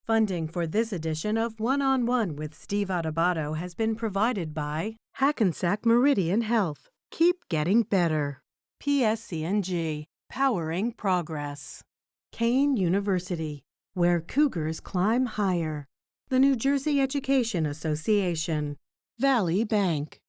Funding for this edition of One-on-One with Steve Adubato has been provided by Hackensack Meridian Health. Keep getting better. PSC&G, powering progress. Kane University, where Cougars climb higher. The New Jersey Education Association. Valley Bank.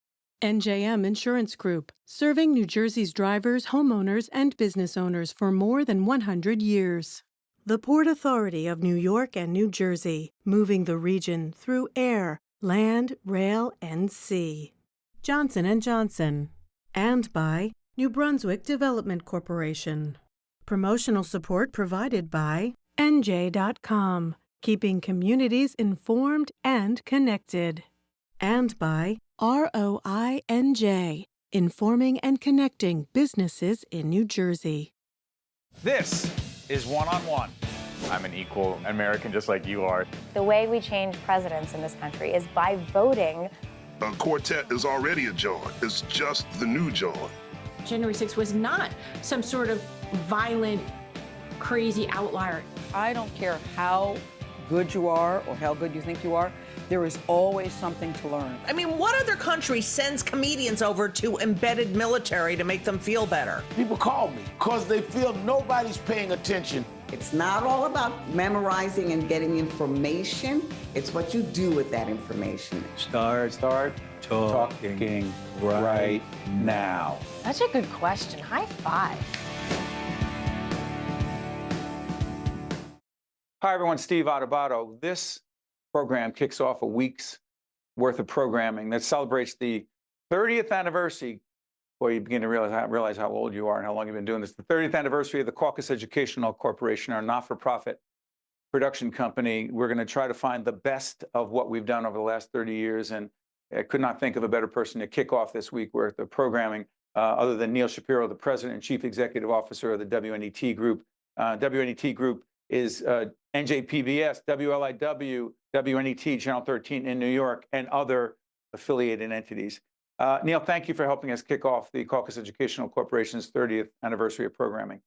NJM Insurance Group, serving New Jersey's drivers, homeowners, and business owners for more than 100 years. The Port Authority of New York and New Jersey, moving the region through air, land, rail, and sea. Johnson & Johnson. And by New Brunswick Development Corporation. Promotional support provided by NJ.com, keeping communities informed and connected. And by ROINJ, informing and connecting businesses in New Jersey. This is One-on-One. I'm an equal American just like you are. The way we change presidents in this country is by voting. A quartet is already a John. It's just the new John. January 6th was not some sort of violent, crazy outlier. I don't care how good you are or how good you think you are, there is always something to learn. I mean, what other country sends comedians over to embedded military to make them feel better? People call me because they feel nobody's paying attention. It's not all about memorizing and getting information. It's what you do with that information. Start talking right now. Such a good question. High five. Hi, everyone. Steve Adubato. This program kicks off a week's worth of programming that celebrates the 30th anniversary. Boy, you begin to realize how old you are and how long you've been doing this. The 30th anniversary of the Caucus Educational Corporation, our not-for-profit production company. We're going to try to find the best of what we've done over the last 30 years. And I could not think of a better person to kick off this week worth of programming other than Neil Shapiro, the President and Chief Executive Officer of the WNET Group. WNET Group is NJPBS, WLIW, WNET, Channel 13 in New York, and other affiliated entities. Neil, thank you for helping us kick off the Caucus Educational Corporation's 30th anniversary of programming.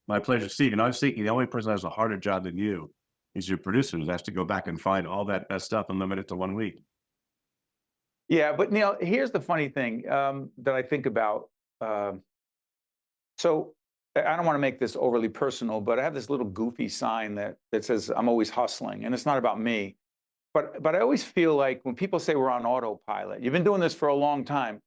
My pleasure, Steve. And I was thinking the only person that has a harder job than you is your producer, who has to go back and find all that best stuff and limit it to 1 week. Yeah, but Neil, here's the funny thing that I think about. So I don't want to make this overly personal, but I have this little goofy sign that says I'm always hustling, and it's not about me. But I always feel like when people say we're on autopilot, you've been doing this for a long time.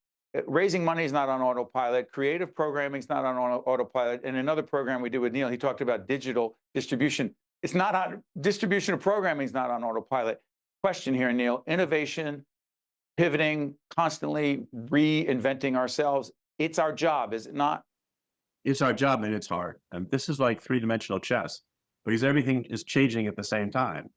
Raising money is not on autopilot. Creative programming is not on autopilot. In another program we did with Neil, he talked about digital distribution. It's not on distribution of programming is not on autopilot. Question here, Neil: innovation, pivoting, constantly reinventing ourselves. It's our job, is it not? It's our job, and it's hard. And this is like three-dimensional chess because everything is changing at the same time.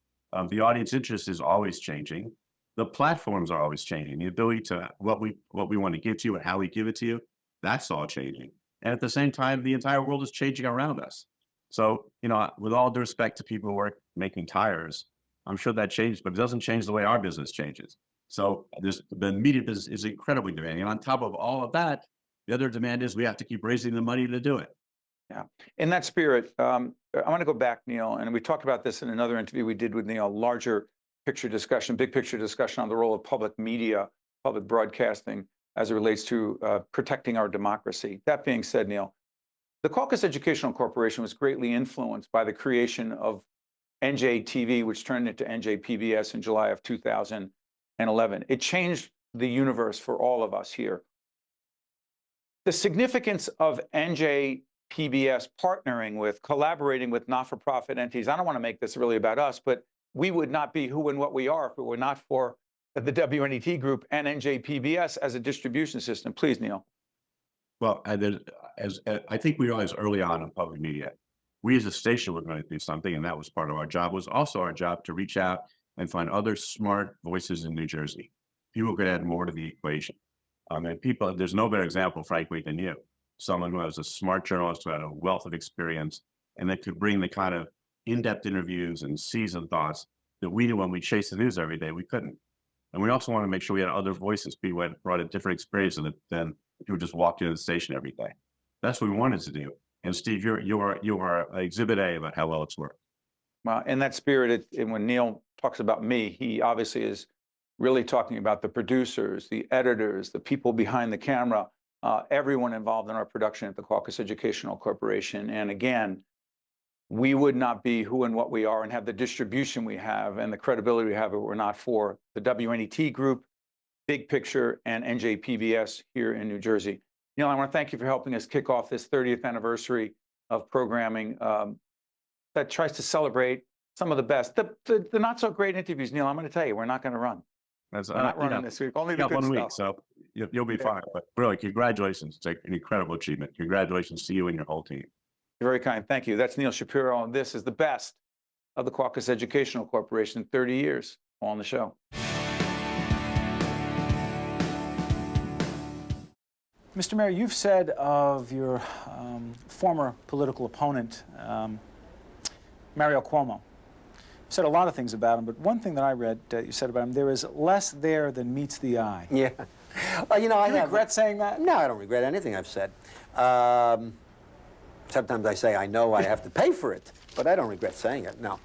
The audience interest is always changing. The platforms are always changing. The ability to what we want to give to you and how we give it to you, that's all changing. And at the same time, the entire world is changing around us. So, with all due respect to people who are making tires, I'm sure that changes, but it doesn't change the way our business changes. So the media business is incredibly demanding. And on top of all of that, the other demand is we have to keep raising the money to do it. Yeah. In that spirit, I want to go back, Neil, and we talked about this in another interview we did with Neil, larger picture discussion, big picture discussion on the role of public media, public broadcasting as it relates to protecting our democracy. That being said, Neil, the Caucus Educational Corporation was greatly influenced by the creation of NJTV, which turned into NJPBS in July of 2011. It changed the universe for all of us here. The significance of NJPBS partnering with, collaborating with not-for-profit entities. I don't want to make this really about us, but we would not be who and what we are if it were not for the WNET Group and NJPBS as a distribution system. Please, Neil. Well, I think we realized early on in public media, we as a station were going to do something, and that was part of our job. It was also our job to reach out and find other smart voices in New Jersey. People could add more to the equation. And there's no better example, frankly, than you. Someone who was a smart journalist who had a wealth of experience and that could bring the kind of in-depth interviews and seasoned thoughts that we knew when we chased the news every day, we couldn't. And we also want to make sure we had other voices, people who had brought a different experience than people just walked into the station every day. That's what we wanted to do. And Steve, you are exhibit A about how well it's worked. In that spirit, and when Neil talks about me, he obviously is really talking about the producers, the editors, the people behind the camera, everyone involved in our production at the Caucus Educational Corporation. And again, we would not be who and what we are and have the distribution we have and the credibility we have if we're not for the WNET Group, Big Picture, and NJPBS here in New Jersey. Neil, I want to thank you for helping us kick off this 30th anniversary of programming that tries to celebrate some of the best. The not so great interviews, Neil, I'm going to tell you, we're not going to run. We're not running this week. Only the good one stuff. week, so you'll be fine. But really, congratulations. It's an incredible achievement. Congratulations to you and your whole team. You're very kind. Thank you. That's Neil Shapiro, and this is the best of the Caucus Educational Corporation, 30 years on the show. Mr. Mayor, you've said of your former political opponent, Mario Cuomo, you said a lot of things about him, but one thing that I read you said about him, there is less there than meets the eye. Yeah. Well, you know, Do you regret saying that? No, I don't regret anything I've said. Sometimes I say I know I have to pay for it, but I don't regret saying it, no.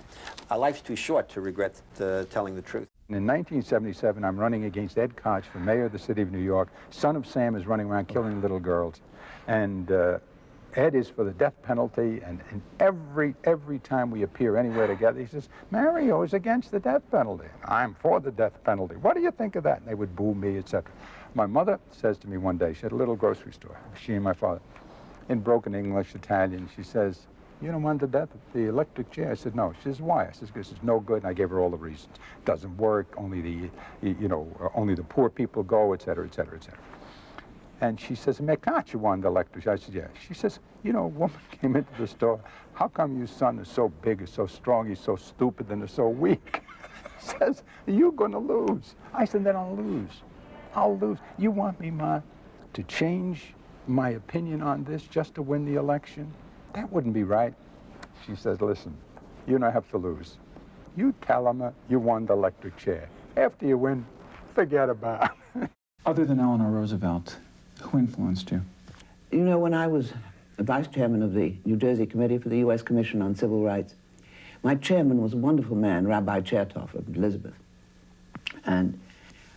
Life's too short to regret telling the truth. In 1977, I'm running against Ed Koch for mayor of the city of New York. Son of Sam is running around killing little girls. And Ed is for the death penalty, and every time we appear anywhere together, he says, Mario is against the death penalty. I'm for the death penalty. What do you think of that? And they would boo me, etc. My mother says to me one day, she had a little grocery store, she and my father, in broken English, Italian, she says, you don't want the electric chair? I said, no. She says, why? I says, because it's no good, and I gave her all the reasons. It doesn't work, only the poor people go, etc., etc., etc. And she says, me can't you want the electric chair? I said, yeah. She says, you know, a woman came into the store, how come your son is so big, is so strong, he's so stupid, and is so weak? Says, you're going to lose. I said, then I'll lose. I'll lose. You want me, Ma, to change my opinion on this just to win the election? That wouldn't be right. She says, listen, you don't have to lose. You tell them you won the electric chair. After you win, forget about it. Other than Eleanor Roosevelt, who influenced you? You know, when I was vice chairman of the New Jersey Committee for the U.S. Commission on Civil Rights, my chairman was a wonderful man, Rabbi Chertoff of Elizabeth. And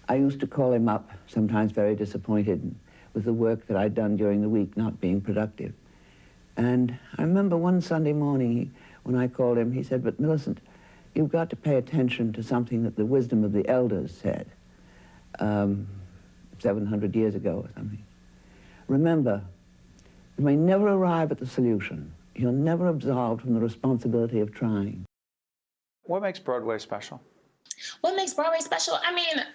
I used to call him up, sometimes very disappointed with the work that I'd done during the week not being productive. And I remember one Sunday morning, when I called him, he said, but Millicent, you've got to pay attention to something that the wisdom of the elders said 700 years ago or something. Remember, you may never arrive at the solution. You're never absolved from the responsibility of trying. What makes Broadway special? What makes Broadway special? I mean,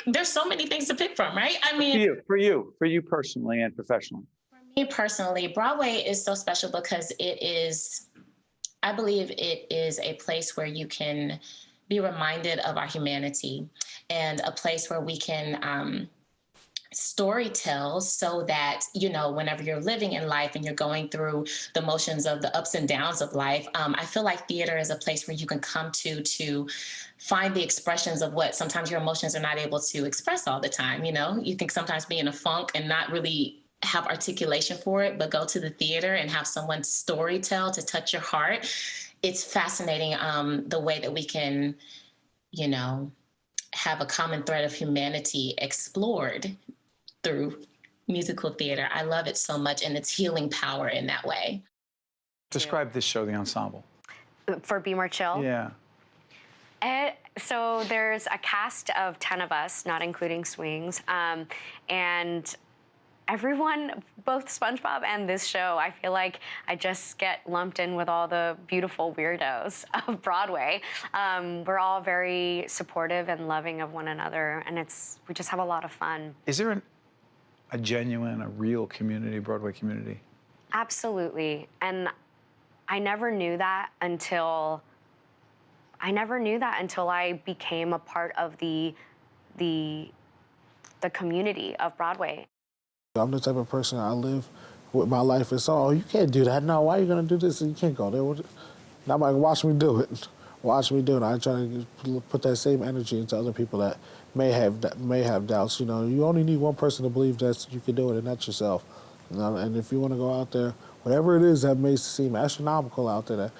there's so many things to pick from, right? I mean, For you personally and professionally. For me personally, Broadway is so special because I believe it is a place where you can be reminded of our humanity and a place where we can story tell so that, you know, whenever you're living in life and you're going through the motions of the ups and downs of life, I feel like theater is a place where you can come to find the expressions of what sometimes your emotions are not able to express all the time. You know, you think sometimes be in a funk and not really have articulation for it, but go to the theater and have someone story tell to touch your heart. It's fascinating the way that we can, you know, have a common thread of humanity explored through musical theater. I love it so much, and its healing power in that way. Describe this show, the ensemble. For Be More Chill? Yeah. So there's a cast of 10 of us, not including swings, and everyone, both SpongeBob and this show, I feel like I just get lumped in with all the beautiful weirdos of Broadway. We're all very supportive and loving of one another, and we just have a lot of fun. Is there a genuine, a real community, Broadway community? Absolutely, and I never knew that until I became a part of the community of Broadway. I'm the type of person, I live with my life. It's all, you can't do that. No, why are you going to do this? You can't go there. Now, I'm like, watch me do it. Watch me do it. I try to put that same energy into other people that may have doubts. You know, you only need one person to believe that you can do it, and that's yourself. You know? And if you want to go out there, whatever it is that may seem astronomical out there, that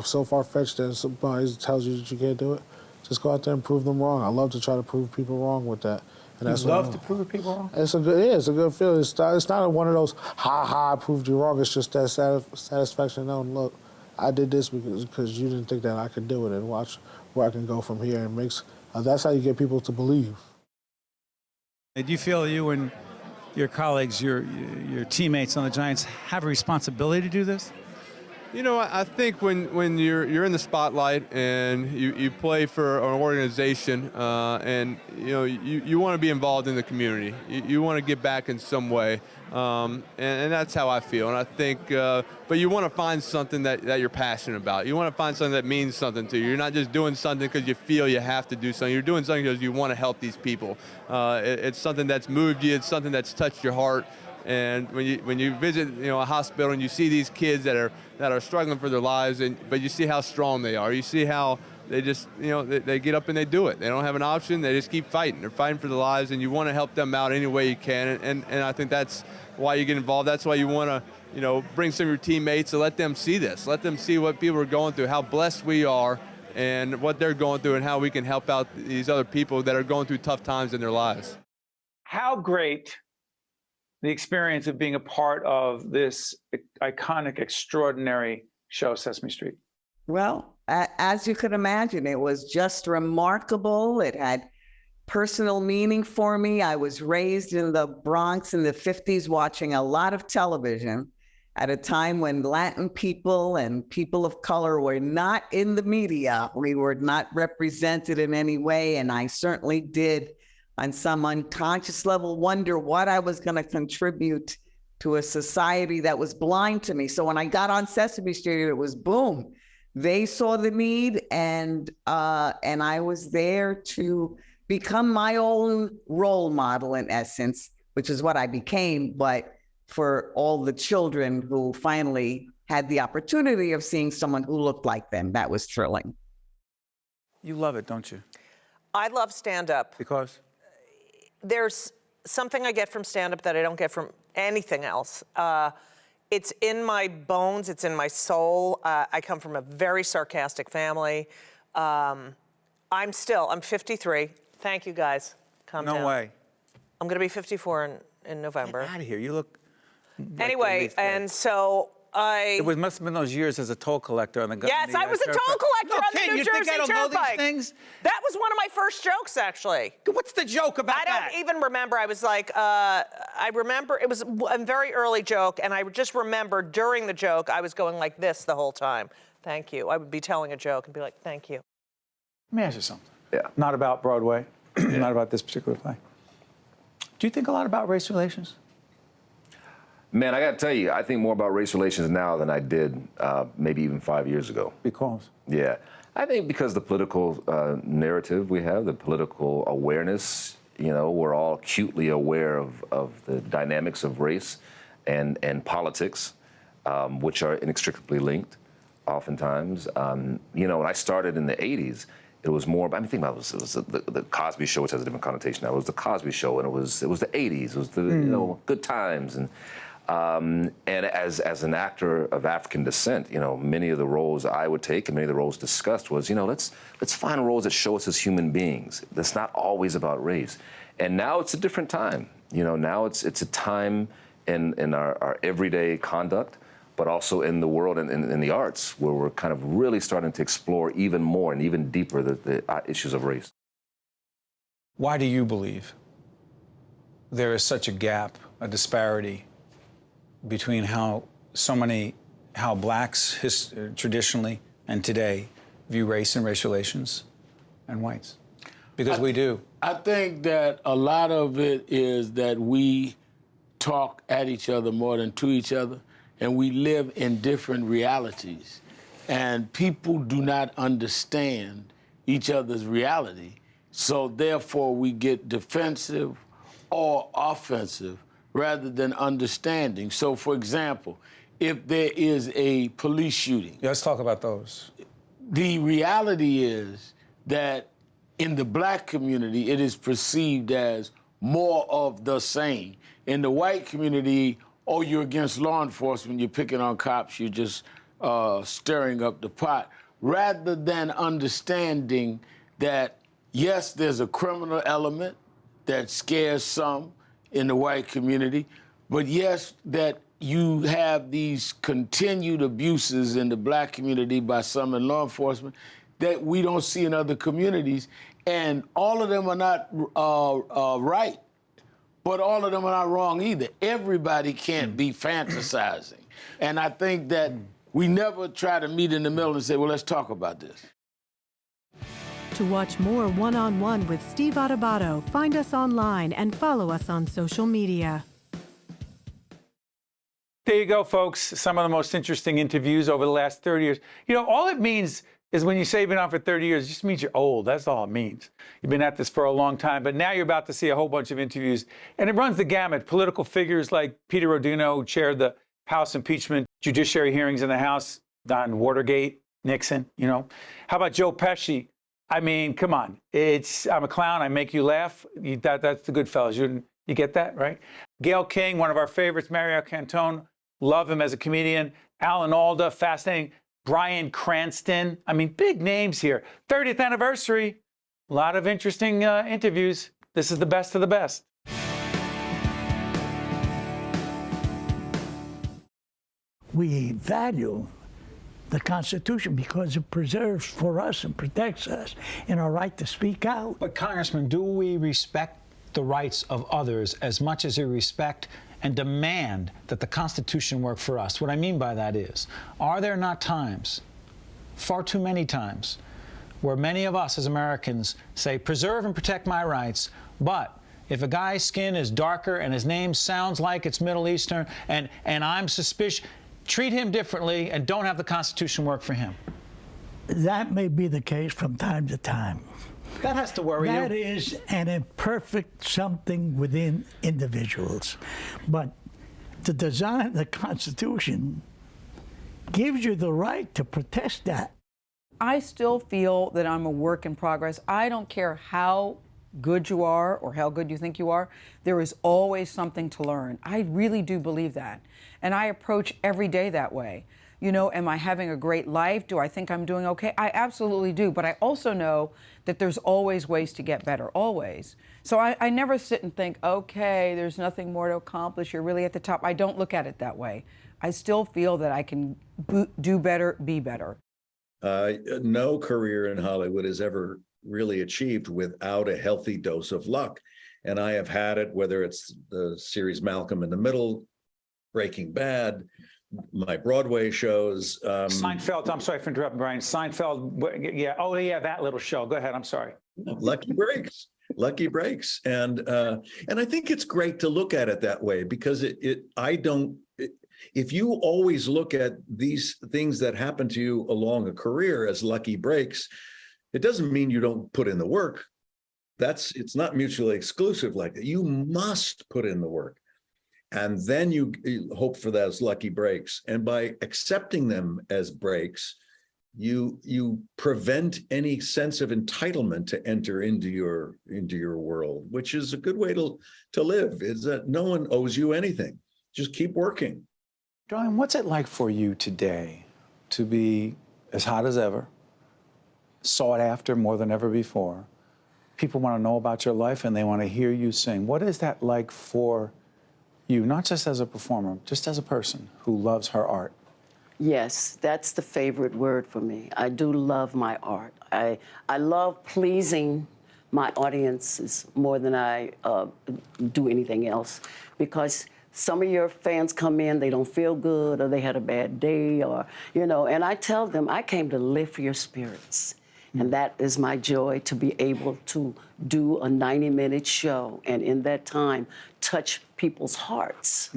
so far-fetched that somebody tells you that you can't do it, just go out there and prove them wrong. I love to try to prove people wrong with that. And that's you love to prove people wrong? It's a good feeling. It's not one of those, I proved you wrong. It's just that satisfaction knowing, look, I did this because you didn't think that I could do it, and watch where I can go from here. And that's how you get people to believe. Do you feel you and your colleagues, your teammates on the Giants have a responsibility to do this? You know, I think when you're in the spotlight and you play for an organization and you want to be involved in the community, you want to give back in some way, and that's how I feel. And I think, but you want to find something that you're passionate about. You want to find something that means something to you. You're not just doing something because you feel you have to do something. You're doing something because you want to help these people. It's something that's moved you. It's something that's touched your heart. And when you visit a hospital and you see these kids that are struggling for their lives, but you see how strong they are. You see how they just they get up and they do it. They don't have an option. They just keep fighting. They're fighting for their lives, and you want to help them out any way you can. And I think that's why you get involved. That's why you want to bring some of your teammates to let them see this. Let them see what people are going through, how blessed we are, and what they're going through, and how we can help out these other people that are going through tough times in their lives. How great the experience of being a part of this iconic, extraordinary show, Sesame Street? Well, as you could imagine, it was just remarkable. It had personal meaning for me. I was raised in the Bronx in the 50s watching a lot of television at a time when Latin people and people of color were not in the media. We were not represented in any way, and I certainly did, on some unconscious level, wonder what I was going to contribute to a society that was blind to me. So when I got on Sesame Street, it was boom. They saw the need, and I was there to become my own role model, in essence, which is what I became, but for all the children who finally had the opportunity of seeing someone who looked like them. That was thrilling. You love it, don't you? I love stand-up. Because? There's something I get from stand-up that I don't get from anything else. It's in my bones. It's in my soul. I come from a very sarcastic family. I'm 53. Thank you, guys. Calm down. No way. I'm going to be 54 in November. Get out of here. You look... Anyway, and so It must have been those years as a toll collector on the... Yes, I was a toll collector on the New Jersey Turnpike. You think I don't know these things? That was one of my first jokes, actually. What's the joke about that? I don't even remember. I was like, I remember it was a very early joke, and I just remember during the joke, I was going like this the whole time. Thank you. I would be telling a joke and be like, thank you. Let me ask you something. Yeah. Not about Broadway, not about this particular play. Do you think a lot about race relations? Man, I got to tell you, I think more about race relations now than I did maybe even 5 years ago. Because? Yeah. I think because the political narrative we have, the political awareness, we're all acutely aware of the dynamics of race and politics, which are inextricably linked oftentimes. When I started in the 80s, it was more, think about it, it was the Cosby Show, which has a different connotation now. It was the Cosby Show, and it was the 80s. It was the, good times. And as an actor of African descent, many of the roles I would take and many of the roles discussed was, let's find roles that show us as human beings. That's not always about race. And now it's a different time. Now it's a time in our everyday conduct, but also in the world and in the arts, where we're kind of really starting to explore even more and even deeper the issues of race. Why do you believe there is such a gap, a disparity between how blacks traditionally and today view race and race relations and whites? Because we do. I think that a lot of it is that we talk at each other more than to each other, and we live in different realities. And people do not understand each other's reality, so therefore we get defensive or offensive rather than understanding. So, for example, if there is a police shooting... Yeah, let's talk about those. The reality is that in the black community, it is perceived as more of the same. In the white community, oh, you're against law enforcement, you're picking on cops, you're just stirring up the pot, rather than understanding that, yes, there's a criminal element that scares some in the white community, but yes, that you have these continued abuses in the black community by some in law enforcement that we don't see in other communities. And all of them are not right, but all of them are not wrong either. Everybody can't be fantasizing. And I think that we never try to meet in the middle and say, well, let's talk about this. To watch more One-on-One with Steve Adubato, find us online and follow us on social media. There you go, folks. Some of the most interesting interviews over the last 30 years. You know, all it means is when you say you've been on for 30 years, it just means you're old. That's all it means. You've been at this for a long time, but now you're about to see a whole bunch of interviews. And it runs the gamut. Political figures like Peter Rodino, who chaired the House impeachment judiciary hearings in the House on Watergate, Nixon, you know. How about Joe Pesci? I mean, come on. I'm a clown. I make you laugh. That's the Goodfellas. You get that, right? Gayle King, one of our favorites. Mario Cantone, love him as a comedian. Alan Alda, fascinating. Bryan Cranston. I mean, big names here. 30th anniversary. A lot of interesting interviews. This is the best of the best. We value the Constitution because it preserves for us and protects us in our right to speak out. But Congressman, do we respect the rights of others as much as we respect and demand that the Constitution work for us? What I mean by that is, are there not times, far too many times, where many of us as Americans say, preserve and protect my rights, but if a guy's skin is darker and his name sounds like it's Middle Eastern and I'm suspicious, treat him differently and don't have the Constitution work for him? That may be the case from time to time. That has to worry you. That is an imperfect something within individuals. But the design of the Constitution gives you the right to protest that. I still feel that I'm a work in progress. I don't care how good you are or how good you think you are, there is always something to learn. I really do believe that. And I approach every day that way. You know, am I having a great life? Do I think I'm doing okay? I absolutely do. But I also know that there's always ways to get better, always. So I never sit and think, okay, there's nothing more to accomplish. You're really at the top. I don't look at it that way. I still feel that I can do better, be better. No career in Hollywood is ever really achieved without a healthy dose of luck. And I have had it, whether it's the series Malcolm in the Middle, Breaking Bad, my Broadway shows. Seinfeld, I'm sorry for interrupting, Brian. Seinfeld, yeah, oh yeah, that little show. Go ahead, I'm sorry. Lucky breaks. Lucky breaks. And I think it's great to look at it that way, because if you always look at these things that happen to you along a career as lucky breaks, it doesn't mean you don't put in the work. It's not mutually exclusive like that. You must put in the work. And then you hope for those lucky breaks. And by accepting them as breaks, you prevent any sense of entitlement to enter into your world, which is a good way to live, is that no one owes you anything. Just keep working. Brian, what's it like for you today to be as hot as ever, sought after more than ever before? People want to know about your life and they want to hear you sing. What is that like for you, not just as a performer, just as a person who loves her art? Yes, that's the favorite word for me. I do love my art. I love pleasing my audiences more than I do anything else, because some of your fans come in, they don't feel good, or they had a bad day, or, you know, and I tell them, I came to lift your spirits. And that is my joy, to be able to do a 90-minute show and in that time touch people's hearts.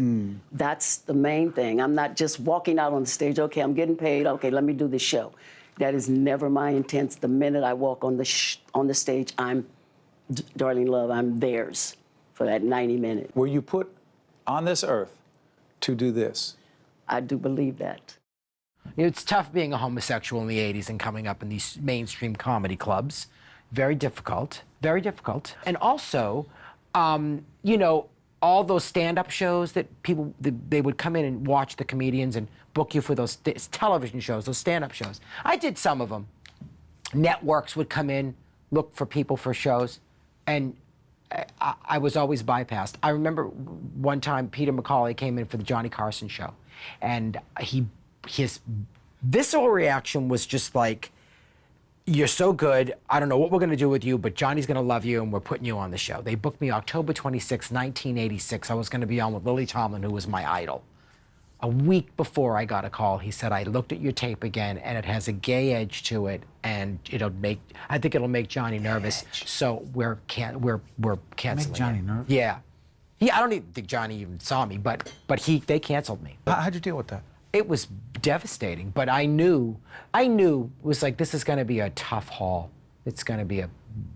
That's the main thing. I'm not just walking out on the stage, okay, I'm getting paid, okay, let me do the show. That is never my intent. The minute I walk on the stage, I'm, Darlene Love, I'm theirs for that 90-minute. Were you put on this earth to do this? I do believe that. It's tough being a homosexual in the 80s and coming up in these mainstream comedy clubs. Very difficult, very difficult. And also, you know, all those stand-up shows that people, they would come in and watch the comedians and book you for those television shows, those stand-up shows. I did some of them. Networks would come in, look for people for shows, and I was always bypassed. I remember one time Peter McCauley came in for the Johnny Carson show, and his visceral reaction was just like, "You're so good. I don't know what we're going to do with you, but Johnny's going to love you, and we're putting you on the show." They booked me October 26, 1986. I was going to be on with Lily Tomlin, who was my idol. A week before I got a call, he said, "I looked at your tape again, and it has a gay edge to it, and I think it'll make Johnny nervous. So we're canceling." Make Johnny nervous? Yeah. I don't even think Johnny even saw me, but they canceled me. How'd you deal with that? It was devastating, but I knew it was like, this is going to be a tough haul. It's going to be a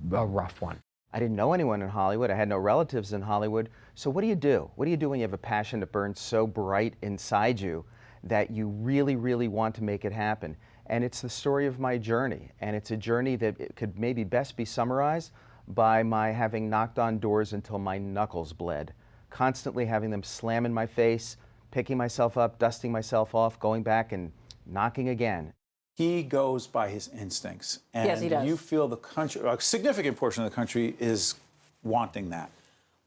rough one. I didn't know anyone in Hollywood. I had no relatives in Hollywood. So what do you do? What do you do when you have a passion that burns so bright inside you that you really, really want to make it happen? And it's the story of my journey. And it's a journey that it could maybe best be summarized by my having knocked on doors until my knuckles bled, constantly having them slam in my face, picking myself up, dusting myself off, going back and knocking again. He goes by his instincts. And Yes, he does. you feel the country, a significant portion of the country is wanting that.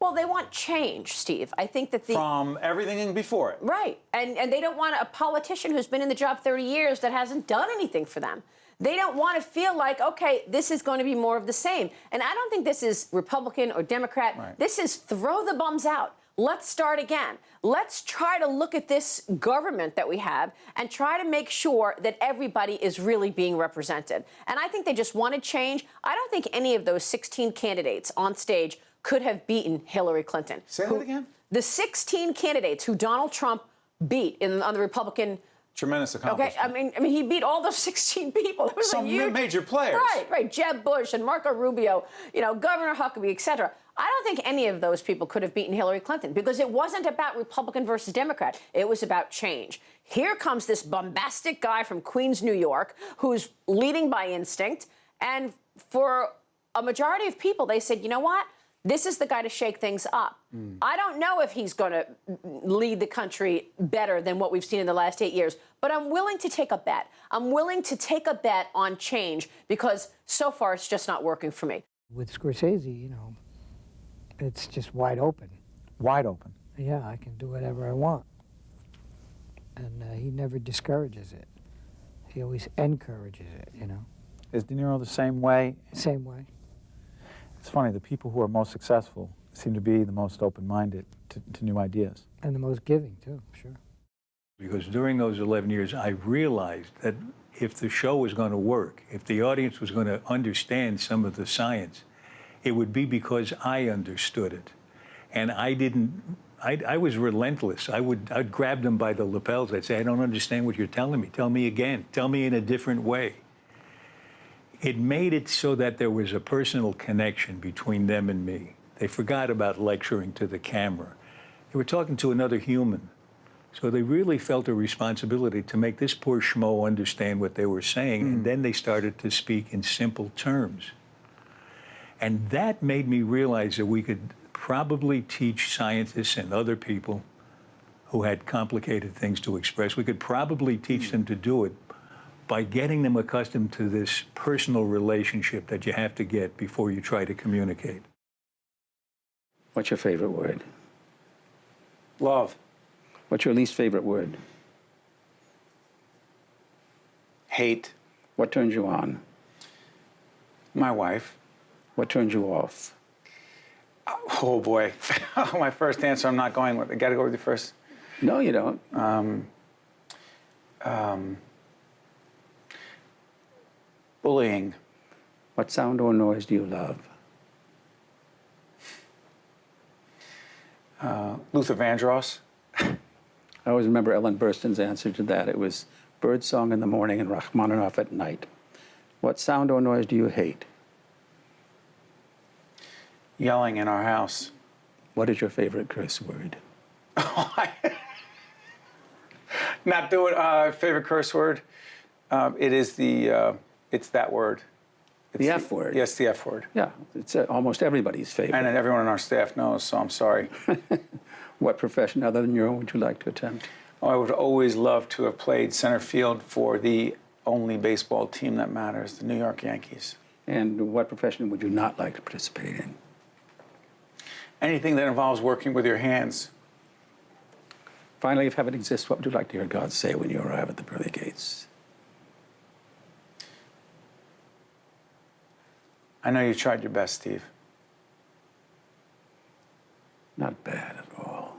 Well, they want change, Steve. I think that From everything before it. Right. And they don't want a politician who's been in the job 30 years that hasn't done anything for them. They don't want to feel like, okay, this is going to be more of the same. And I don't think this is Republican or Democrat. Right. This is throw the bums out. Let's start again. Let's try to look at this government that we have and try to make sure that everybody is really being represented. And I think they just wanted change. I don't think any of those 16 candidates on stage could have beaten Hillary Clinton. Say that again? The 16 candidates who Donald Trump beat on the Republican. Tremendous accomplishment. Okay, I mean, he beat all those 16 people. That was Some a huge, major players. Right. Jeb Bush and Marco Rubio, Governor Huckabee, et cetera. I don't think any of those people could have beaten Hillary Clinton because it wasn't about Republican versus Democrat. It was about change. Here comes this bombastic guy from Queens, New York, who's leading by instinct. And for a majority of people, they said, you know what? This is the guy to shake things up. I don't know if he's going to lead the country better than what we've seen in the last 8 years, but I'm willing to take a bet. I'm willing to take a bet on change because so far it's just not working for me. With Scorsese, it's just wide open. Wide open. Yeah, I can do whatever I want. And he never discourages it. He always encourages it, Is De Niro the same way? Same way. It's funny, the people who are most successful seem to be the most open-minded to new ideas. And the most giving, too, sure. Because during those 11 years, I realized that if the show was going to work, if the audience was going to understand some of the science, it would be because I understood it. And I was relentless. I'd grab them by the lapels. I'd say, I don't understand what you're telling me. Tell me again. Tell me in a different way. It made it so that there was a personal connection between them and me. They forgot about lecturing to the camera. They were talking to another human. So they really felt a responsibility to make this poor schmo understand what they were saying, and then they started to speak in simple terms. And that made me realize that we could probably teach scientists and other people who had complicated things to express, we could probably teach them to do it by getting them accustomed to this personal relationship that you have to get before you try to communicate. What's your favorite word? Love. What's your least favorite word? Hate. What turns you on? My wife. What turns you off? Oh boy. My first answer I'm not going with. I gotta go with you first. No, you don't. Bullying. What sound or noise do you love? Luther Vandross. I always remember Ellen Burstyn's answer to that. It was birdsong in the morning and Rachmaninoff at night. What sound or noise do you hate? Yelling in our house. What is your favorite curse word? Not doing favorite curse word. It is it's that word. The F word. Yes, the F word. Yeah, it's almost everybody's favorite. And everyone on our staff knows, so I'm sorry. What profession other than your own would you like to attempt? Oh, I would always love to have played center field for the only baseball team that matters, the New York Yankees. And what profession would you not like to participate in? Anything that involves working with your hands. Finally, if heaven exists, what would you like to hear God say when you arrive at the pearly gates? I know you tried your best, Steve. Not bad at all.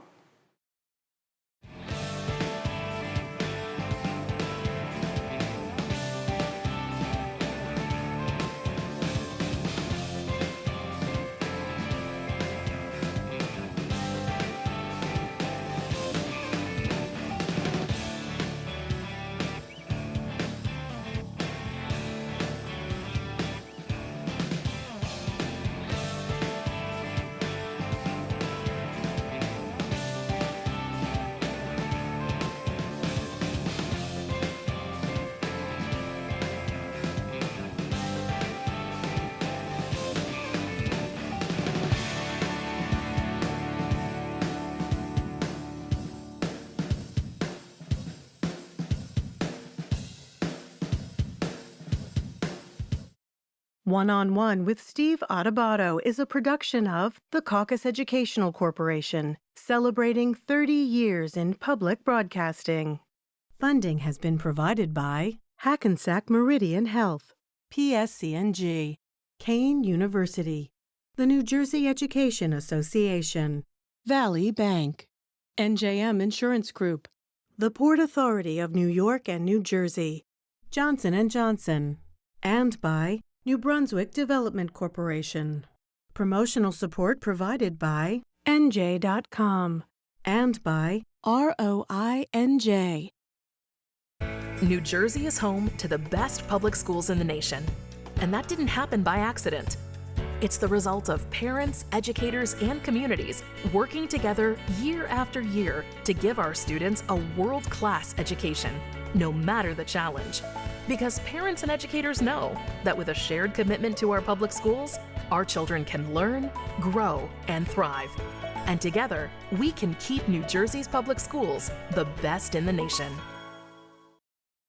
One-on-One with Steve Adubato is a production of the Caucus Educational Corporation, celebrating 30 years in public broadcasting. Funding has been provided by Hackensack Meridian Health, PSCNG, Kane University, the New Jersey Education Association, Valley Bank, NJM Insurance Group, the Port Authority of New York and New Jersey, Johnson & Johnson, and by New Brunswick Development Corporation. Promotional support provided by NJ.com and by ROINJ. New Jersey is home to the best public schools in the nation, and that didn't happen by accident. It's the result of parents, educators, and communities working together year after year to give our students a world-class education, no matter the challenge. Because parents and educators know that with a shared commitment to our public schools, our children can learn, grow, and thrive. And together, we can keep New Jersey's public schools the best in the nation.